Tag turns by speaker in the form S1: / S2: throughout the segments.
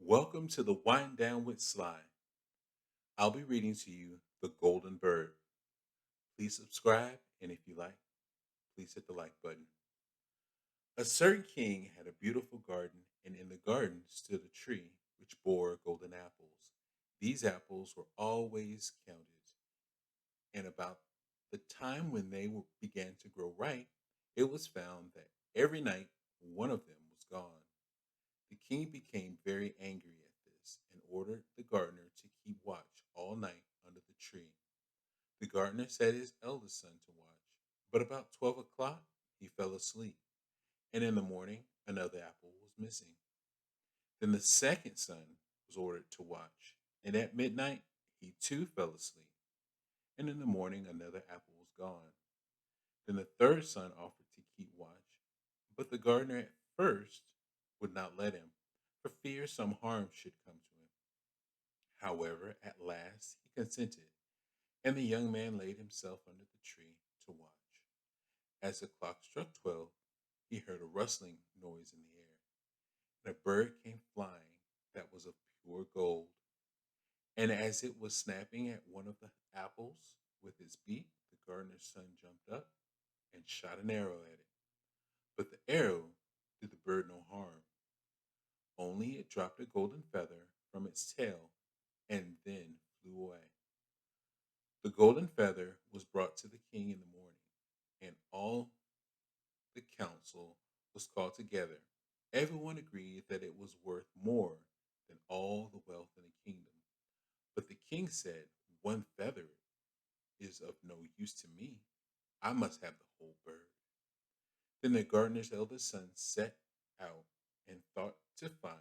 S1: Welcome to the Wind Down with Sly. I'll be reading to you The Golden Bird. Please subscribe, and if you like, please hit the like button. A certain king had a beautiful garden, and in the garden stood a tree which bore golden apples. These apples were always counted, and about the time when began to grow ripe, it was found that every night one of them was gone. The king became very angry at this and ordered the gardener to keep watch all night under the tree. The gardener set his eldest son to watch, but about 12 o'clock he fell asleep, and in the morning another apple was missing. Then the second son was ordered to watch, and at midnight he too fell asleep, and in the morning another apple was gone. Then the third son offered to keep watch, but the gardener at first would not let him, for fear some harm should come to him. However, at last he consented, and the young man laid himself under the tree to watch. As the clock struck 12, he heard a rustling noise in the air, and a bird came flying that was of pure gold. And as it was snapping at one of the apples with its beak, the gardener's son jumped up and shot an arrow at it. But the arrow did the bird no harm, only it dropped a golden feather from its tail and then flew away. The golden feather was brought to the king in the morning, and all the council was called together. Everyone agreed that it was worth more than all the wealth in the kingdom. But the king said, "One feather is of no use to me. I must have the whole bird." Then the gardener's eldest son set out and thought to find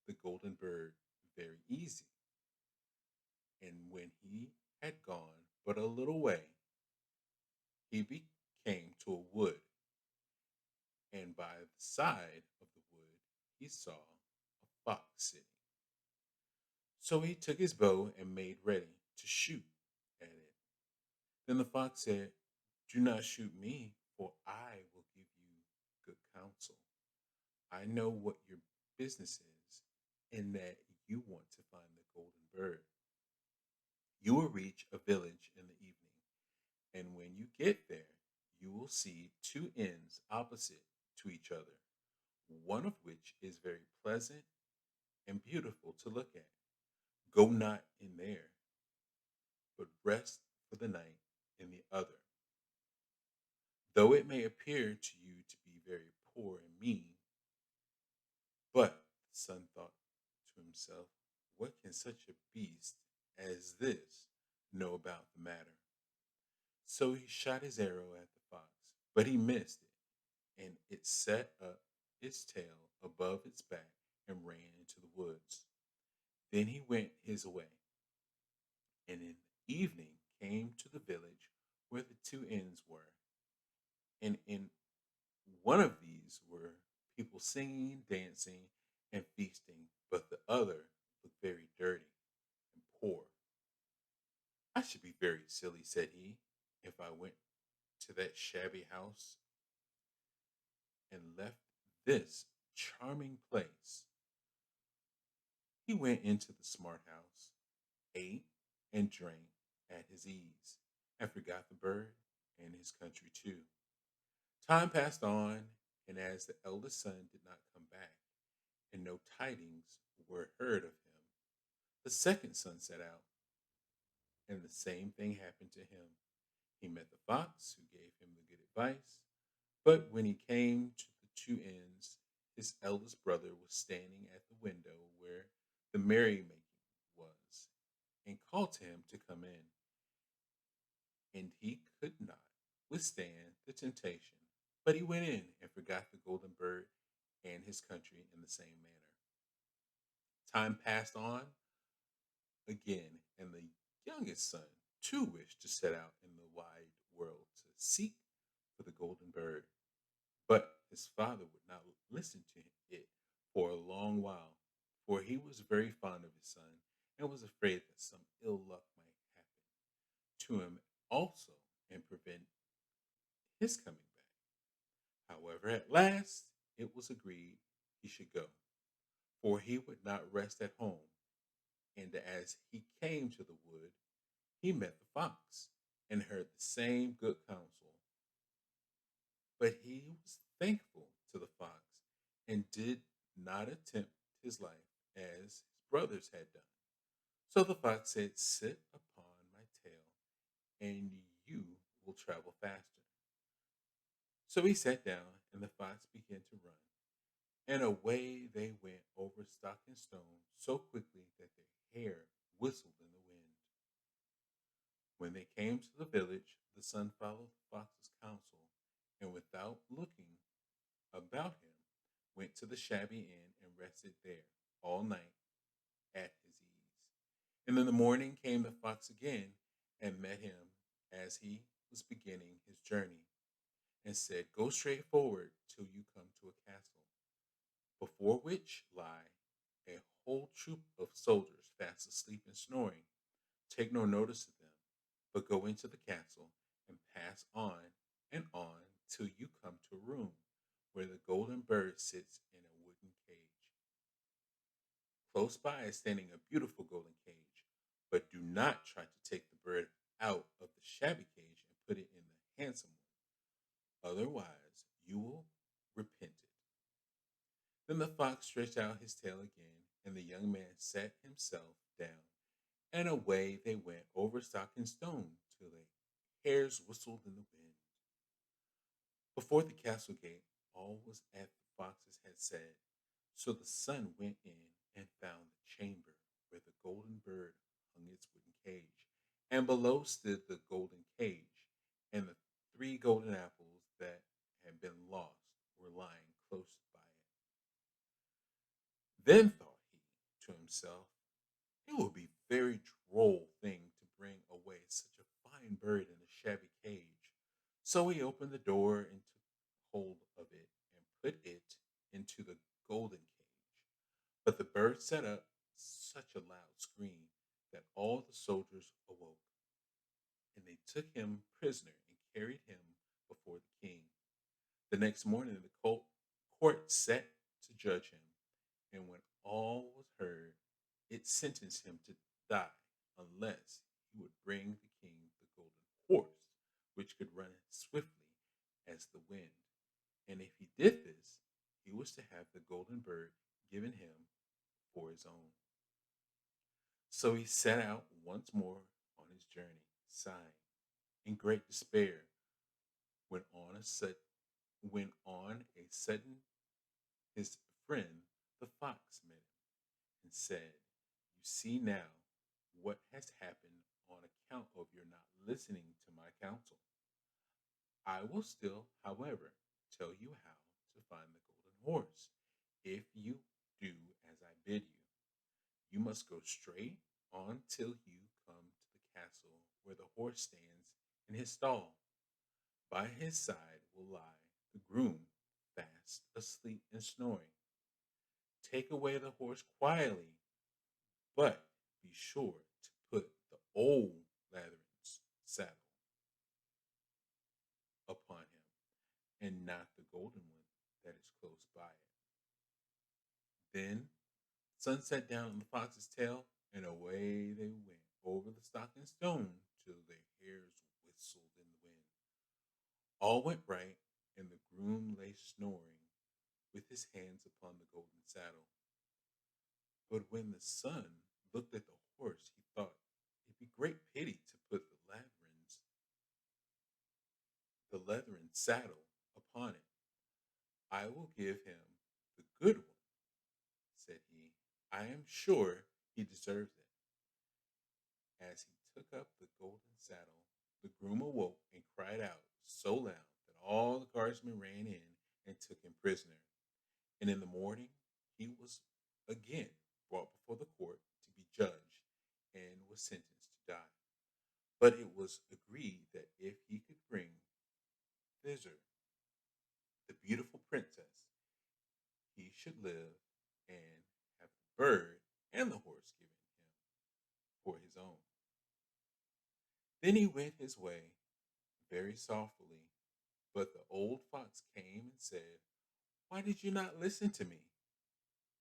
S1: the golden bird very easy. And when he had gone but a little way, came to a wood, and by the side of the wood he saw a fox sitting. So he took his bow and made ready to shoot at it. Then the fox said, "Do not shoot me, for I will give you good counsel. I know what your business is, and that you want to find the golden bird. You will reach a village in the evening, and when you get there, you will see two inns opposite to each other, one of which is very pleasant and beautiful to look at. Go not in there, but rest for the night in the other. Though it may appear to you to be very poor and mean." But the son thought to himself, "What can such a beast as this know about the matter?" So he shot his arrow at the fox, but he missed it, and it set up its tail above its back and ran into the woods. Then he went his way, and in the evening came to the village where the two inns were. And in one of these were people singing, dancing, and feasting, but the other looked very dirty and poor. "I should be very silly," said he, "if I went to that shabby house and left this charming place." He went into the smart house, ate and drank at his ease, and forgot the bird and his country too. Time passed on, and as the eldest son did not come back, and no tidings were heard of him, the second son set out, and the same thing happened to him. He met the fox, who gave him the good advice, but when he came to the two inns, his eldest brother was standing at the window where the merrymaking was, and called to him to come in, and he could not withstand the temptation. But he went in and forgot the golden bird and his country in the same manner. Time passed on again, and the youngest son too wished to set out in the wide world to seek for the golden bird. But his father would not listen to it for a long while, for he was very fond of his son and was afraid that some ill luck might happen to him also and prevent his coming back. However, at last it was agreed he should go. for he would not rest at home. And as he came to the wood, he met the fox and heard the same good counsel. But he was thankful to the fox and did not attempt his life as his brothers had done. So the fox said, "Sit upon my tail, and you will travel faster." So he sat down, and the fox began to run. And away they went over stock and stone so quickly that their hair whistled in the wind. When they came to the village, the son followed the fox's counsel, and without looking about him, went to the shabby inn and rested there all night at his ease. And in the morning came the fox again and met him as he was beginning his journey, and said, "Go straight forward till you come to a castle, before which lie a whole troop of soldiers fast asleep and snoring. Take no notice of them, but go into the castle and pass on and on till you come to a room where the golden bird sits in a wooden cage. Close by is standing a beautiful golden cage, but do not try to take the bird out of the shabby cage and put it in the handsome one. Otherwise, you will repent it." Then the fox stretched out his tail again, and the young man sat himself down, and away they went over stock and stone till their hairs whistled in the wind. Before the castle gate, all was as the foxes had said. So the son went in and found the chamber where the golden bird hung its wooden cage, and below stood the golden cage, and the three golden apples that had been lost were lying close by it. Then thought he to himself, "It would be a very droll thing to bring away such a fine bird in a shabby cage." So he opened the door and took hold of it and put it into the golden cage. But the bird set up such a loud scream that all the soldiers awoke, and they took him prisoner and carried him before the king. The next morning, the court set to judge him, and when all was heard, it sentenced him to die unless he would bring the king the golden horse, which could run as swiftly as the wind. And if he did this, he was to have the golden bird given him for his own. So he set out once more on his journey, sighing in great despair, when on a sudden his friend the fox met him and said, "You see now what has happened on account of your not listening to my counsel. I will still, however, tell you how to find the golden horse. If you do as I bid you, you must go straight on till you come to the castle where the horse stands in his stall. By his side will lie the groom, fast asleep and snoring. Take away the horse quietly, but be sure to put the old leathern saddle upon him, and not the golden one that is close by it." Then Sun sat down on the fox's tail, and away they went over the stock and stone till their hairs whistled in the wind. All went right, and the groom lay snoring with his hands upon the golden saddle. But when the son looked at the horse, he thought it'd be great pity to put the leathern saddle upon it. "I will give him the good one," said he. "I am sure he deserves it." As he took up the golden saddle, the groom awoke and cried out so loud that all the guardsmen ran in and took him prisoner. And in the morning, he was again brought before the court to be judged and was sentenced to die. But it was agreed that if he could bring thither the beautiful princess, he should live and have the bird and the horse given him for his own. Then he went his way very softly, but the old fox came and said, "Why did you not listen to me?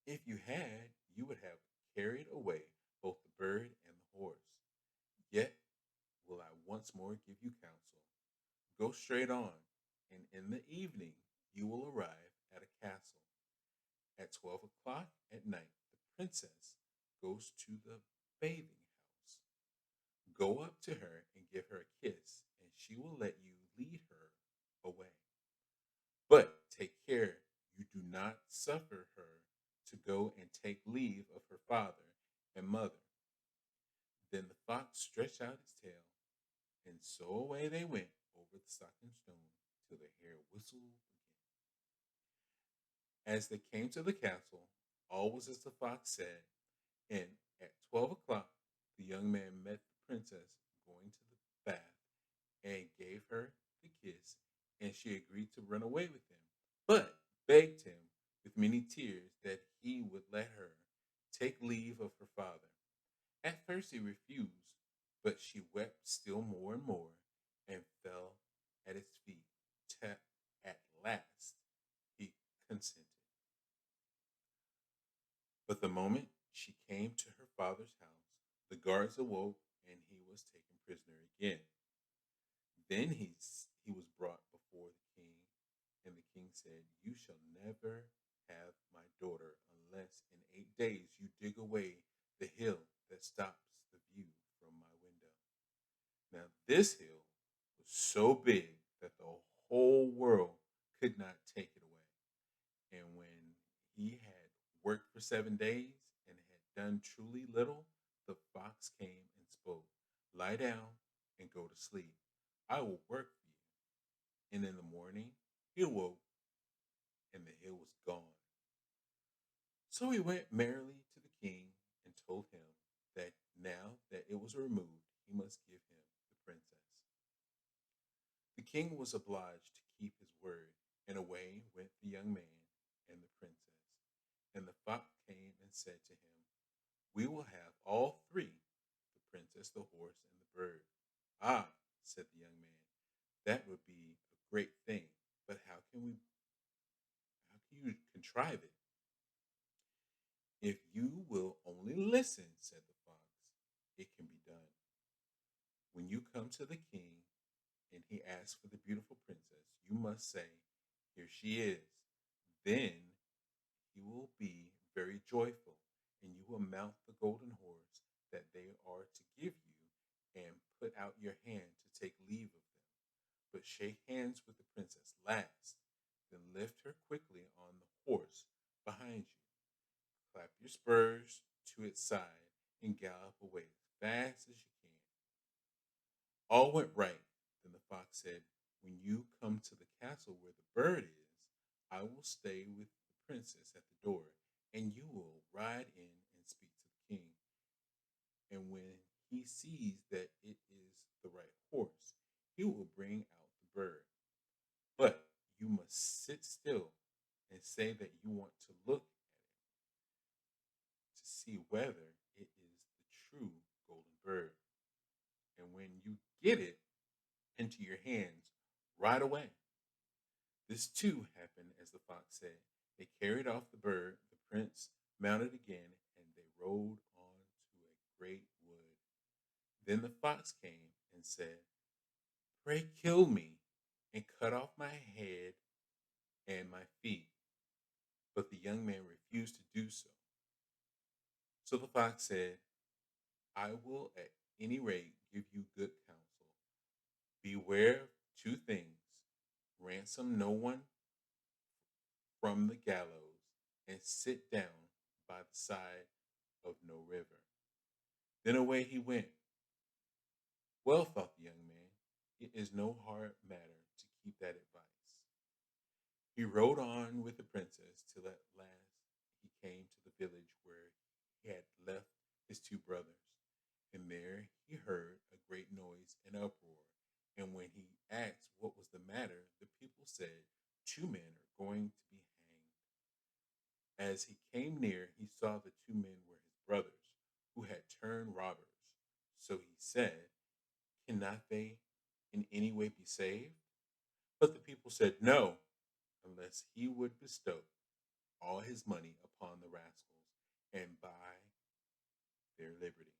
S1: If you had, you would have carried away both the bird and the horse. Yet will I once more give you counsel. Go straight on, and in the evening you will arrive at a castle. At 12 o'clock at night, the princess goes to the bathing house. Go up to her and give her a kiss, and she will let you lead her away. But take care you do not suffer her to go and take leave of her father and mother. Then the fox stretched out its tail, and so away they went over the stock and stone till the hare whistled again. As they came to the castle, all was as the fox said, and at 12 o'clock the young man met the princess going to the bath and gave her the kiss, and she agreed to run away with him, but begged him with many tears that he would let her take leave of her father. At first he refused, but she wept still more and more and fell at his feet. Till at last he consented. But the moment she came to her father's house, the guards awoke and he was taken prisoner again. Then he was brought before the king, and the king said, "You shall never have my daughter unless in 8 days you dig away the hill that stops the view from my window." Now, this hill was so big that the whole world could not take it away. And when he had worked for 7 days and had done truly little, the fox came and spoke, "Lie down and go to sleep. I will work for you." And in the morning he awoke, and the hill was gone. So he went merrily to the king and told him that now that it was removed, he must give him the princess. The king was obliged to keep his word, and away went the young man and the princess. And the fox came and said to him, "We will have all three, the princess, the horse, and the bird." "Ah," said the young man, "that would be a great thing, but how can you contrive it?" "If you will only listen," said the fox, "it can be done. When you come to the king and he asks for the beautiful princess, you must say, 'Here she is.' Then he will be very joyful, and you will mount the golden horse that they are to give you and put out your hand to take leave of them. But shake hands with the princess last, then lift her quickly on the horse behind you. Clap your spurs to its side and gallop away as fast as you can." All went right. Then the fox said, "When you come to the castle where the bird is, I will stay with the princess at the door, and you will ride in and speak to the king. And when he sees that it is the right horse, he will bring out the bird. But you must sit still and say that you want to look to see whether it is the true golden bird. And when you get it into your hands, ride away." This too happened as the fox said. They carried off the bird, the prince mounted again, and they rode on to a great wood. Then the fox came and said, "Pray kill me and cut off my head and my feet." But the young man refused to do so. So the fox said, "I will at any rate give you good counsel. Beware of two things: ransom no one from the gallows, and sit down by the side of no river." Then away he went. Well, thought the young man, it is no hard matter to keep that advice. He rode on with the princess till at last he came to the village where he had left his two brothers. And there he heard a great noise and uproar. And when he asked what was the matter, the people said, "Two men are going to be hanged." As he came near, he saw the two men were his brothers, who had turned robbers. So he said, "Cannot they in any way be saved?" But the people said, "No, unless he would bestow all his money upon the rascals and buy their liberty.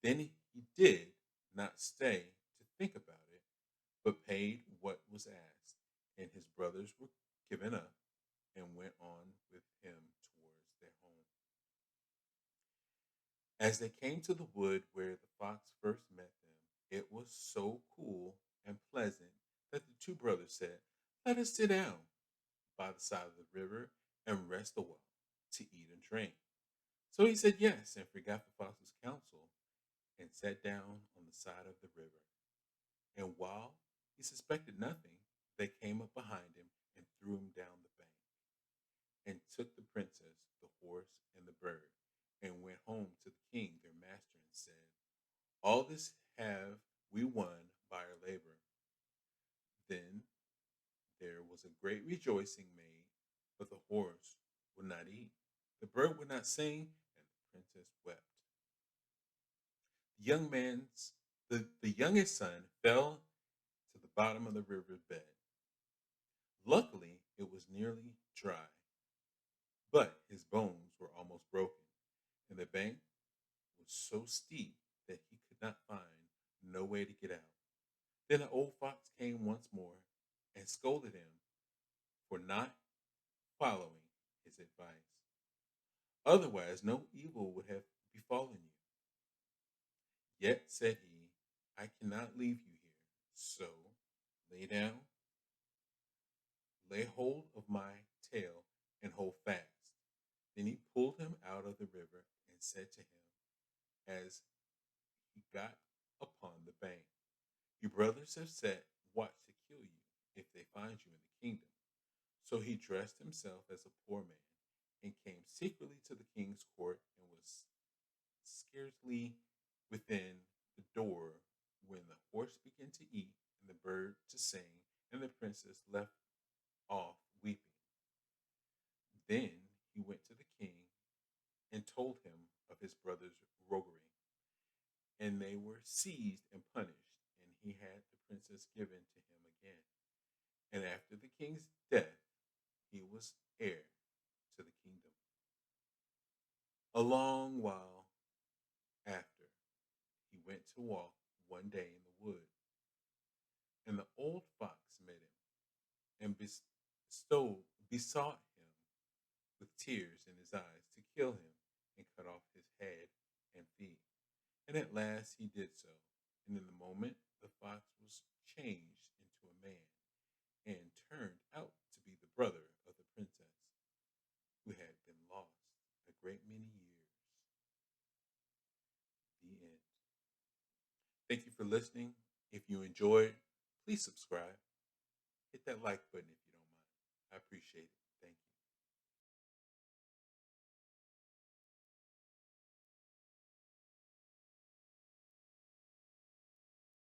S1: Then he did not stay to think about it, but paid what was asked, and his brothers were given up and went on with him towards their home. As they came to the wood where the fox first met them, it was so cool and pleasant that the two brothers said, "Let us sit down by the side of the river and rest a while to eat and drink." So he said yes and forgot the fox's counsel and sat down on the side of the river. And while he suspected nothing, they came up behind him and threw him down the bank and took the princess, the horse, and the bird and went home to the king, their master, and said, "All this have we won by our labor." Then there was a great rejoicing made, but the horse would not eat, the bird would not sing, and the princess wept. The the youngest son fell to the bottom of the river bed. Luckily, it was nearly dry, but his bones were almost broken, and the bank was so steep that he could not find no way to get out. Then the old fox came once more and scolded him for not following his advice. Otherwise, no evil would have befallen you. Yet, said he, I cannot leave you here. So lay down, lay hold of my tail, and hold fast. Then he pulled him out of the river and said to him as he got upon the bank, "Your brothers have set watch to kill you if they find you in the kingdom." So he dressed himself as a poor man and came secretly to the king's court and was scarcely within the door when the horse began to eat and the bird to sing and the princess left off weeping. Then he went to the king and told him of his brother's roguery, and they were seized and punished, and he had the princess given to him again. And after the king's death, he was heir to the kingdom. A long while after, he went to walk one day in the wood, and the old fox met him and besought him with tears in his eyes to kill him and cut off his head and feet. And at last he did so. And in the moment, the fox was changed into a man and turned out to be the brother of the princess who had been lost a great many years. The end. Thank you for listening. If you enjoyed, please subscribe. Hit that like button if you don't mind. I appreciate it. Thank you.